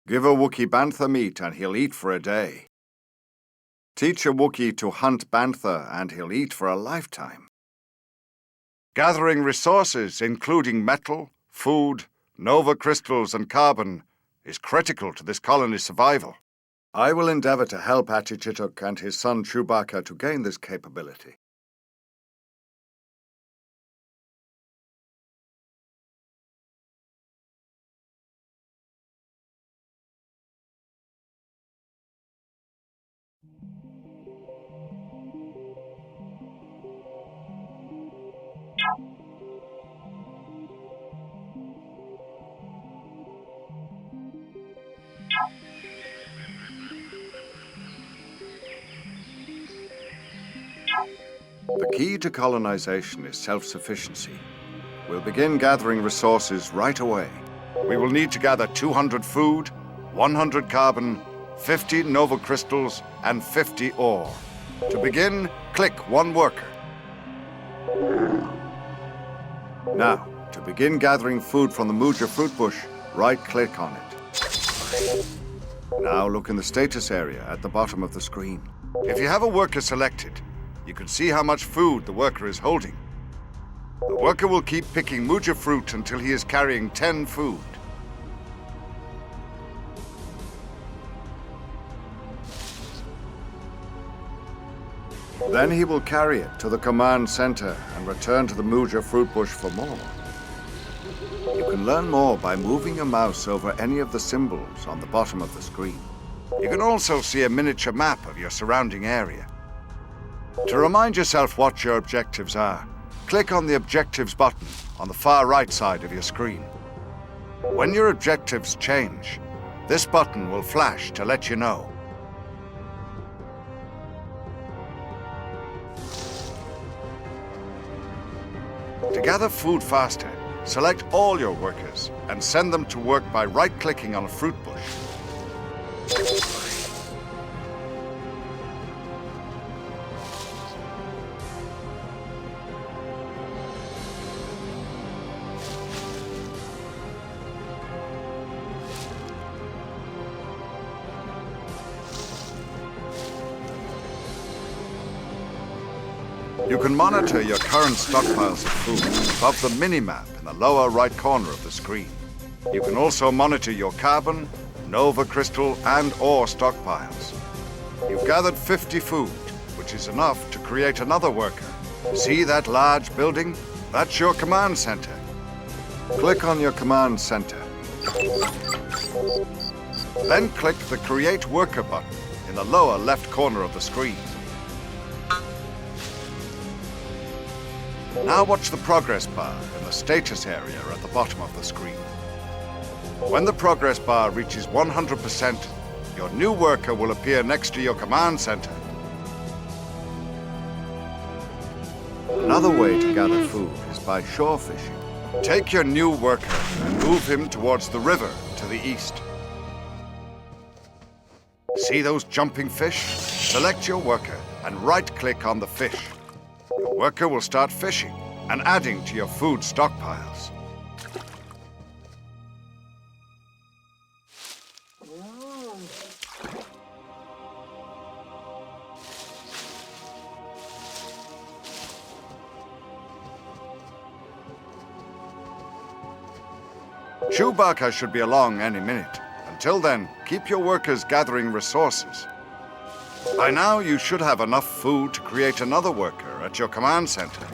Give a Wookiee bantha meat and he'll eat for a day. Teach a Wookiee to hunt bantha and he'll eat for a lifetime. Gathering resources, including metal, food, nova crystals and carbon, is critical to this colony's survival. I will endeavor to help Atichituk and his son Chewbacca to gain this capability. The key to colonization is self-sufficiency. We'll begin gathering resources right away. We will need to gather 200 food, 100 carbon, 50 nova crystals, and 50 ore. To begin, click one worker. Now, to begin gathering food from the Muja fruit bush, right-click on it. Now look in the status area at the bottom of the screen. If you have a worker selected, you can see how much food the worker is holding. The worker will keep picking Muja fruit until he is carrying 10 food. Then he will carry it to the command center and return to the Muja fruit bush for more. You can learn more by moving your mouse over any of the symbols on the bottom of the screen. You can also see a miniature map of your surrounding area. To remind yourself what your objectives are, click on the Objectives button on the far right side of your screen. When your objectives change, this button will flash to let you know. To gather food faster, select all your workers and send them to work by right-clicking on a fruit bush. You can monitor your current stockpiles of food above the mini-map in the lower right corner of the screen. You can also monitor your carbon, nova crystal, and ore stockpiles. You've gathered 50 food, which is enough to create another worker. See that large building? That's your command center. Click on your command center. Then click the Create Worker button in the lower left corner of the screen. Now watch the progress bar in the status area at the bottom of the screen. When the progress bar reaches 100%, your new worker will appear next to your command center. Another way to gather food is by shore fishing. Take your new worker and move him towards the river to the east. See those jumping fish? Select your worker and right-click on the fish. Your worker will start fishing and adding to your food stockpiles. Chewbacca should be along any minute. Until then, keep your workers gathering resources. By now, you should have enough food to create another worker at your command center.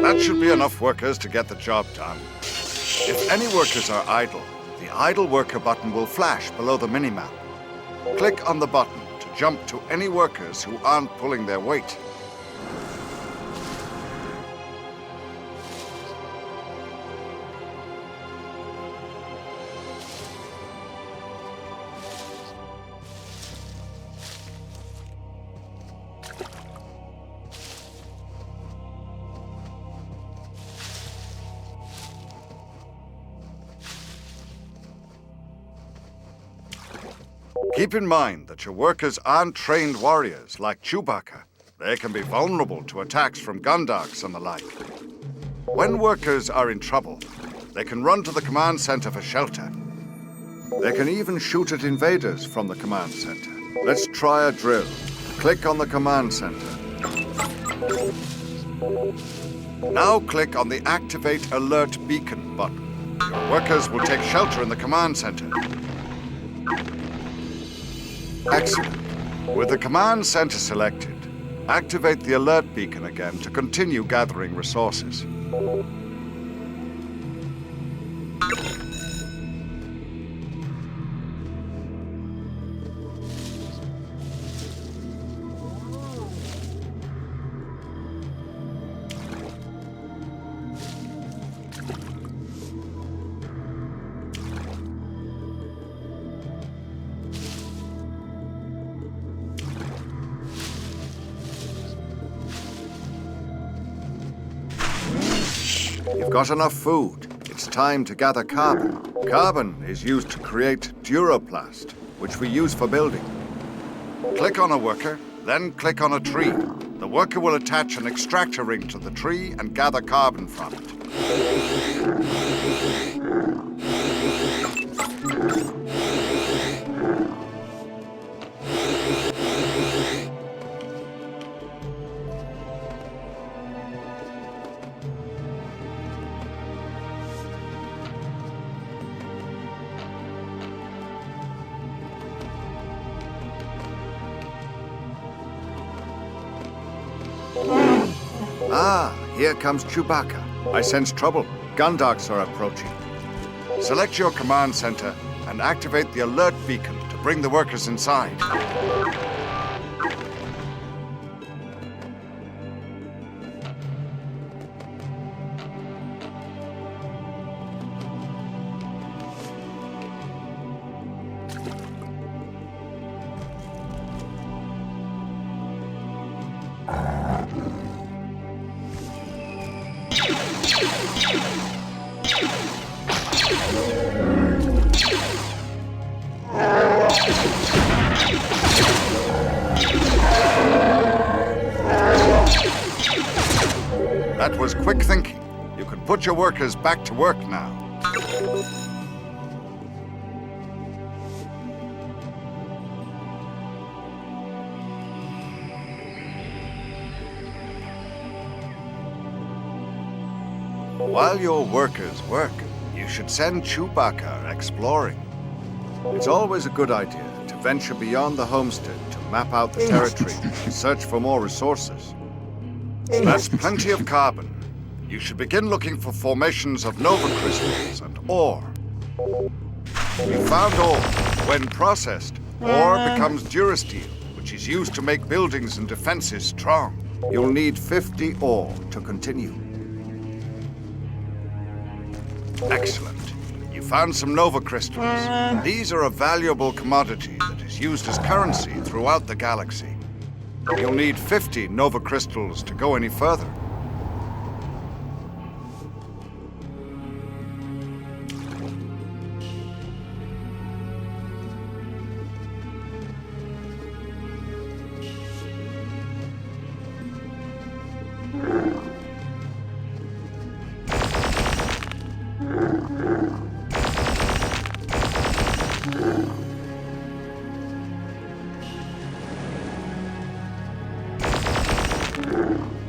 That should be enough workers to get the job done. If any workers are idle, the Idle Worker button will flash below the minimap. Click on the button to jump to any workers who aren't pulling their weight. Keep in mind that your workers aren't trained warriors like Chewbacca. They can be vulnerable to attacks from Gundarks and the like. When workers are in trouble, they can run to the command center for shelter. They can even shoot at invaders from the command center. Let's try a drill. Click on the command center. Now click on the Activate Alert Beacon button. Your workers will take shelter in the command center. Excellent. With the command center selected, activate the alert beacon again to continue gathering resources. You've got enough food. It's time to gather carbon. Carbon is used to create Duroplast, which we use for building. Click on a worker, then click on a tree. The worker will attach an extractor ring to the tree and gather carbon from it. Ah, here comes Chewbacca. I sense trouble. Gundarks are approaching. Select your command center and activate the alert beacon to bring the workers inside. That was quick thinking. You can put your workers back to work now. While your workers work, you should send Chewbacca exploring. It's always a good idea to venture beyond the homestead to map out the territory and search for more resources. That's plenty of carbon. You should begin looking for formations of nova crystals and ore. You found ore. When processed, ore becomes durasteel, which is used to make buildings and defenses strong. You'll need 50 ore to continue. Excellent. You found some nova crystals. These are a valuable commodity that is used as currency throughout the galaxy. You'll need 50 nova crystals to go any further.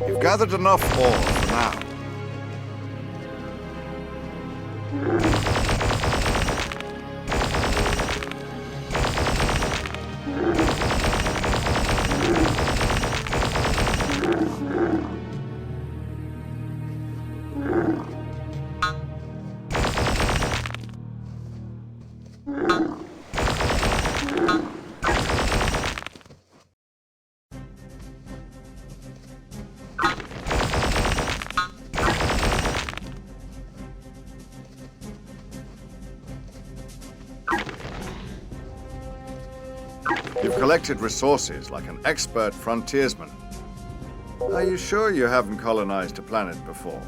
You've gathered enough ore for now. You've collected resources like an expert frontiersman. Are you sure you haven't colonized a planet before?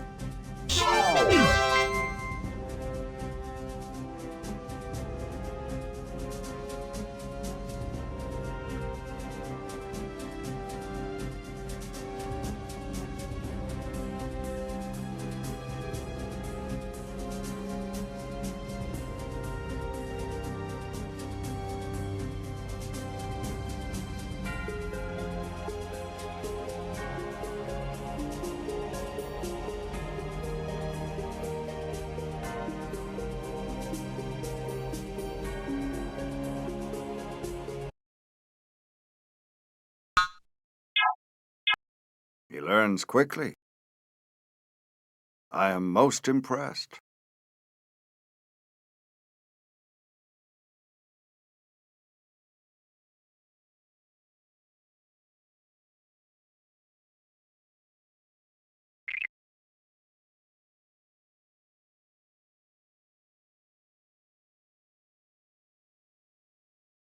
He learns quickly. I am most impressed.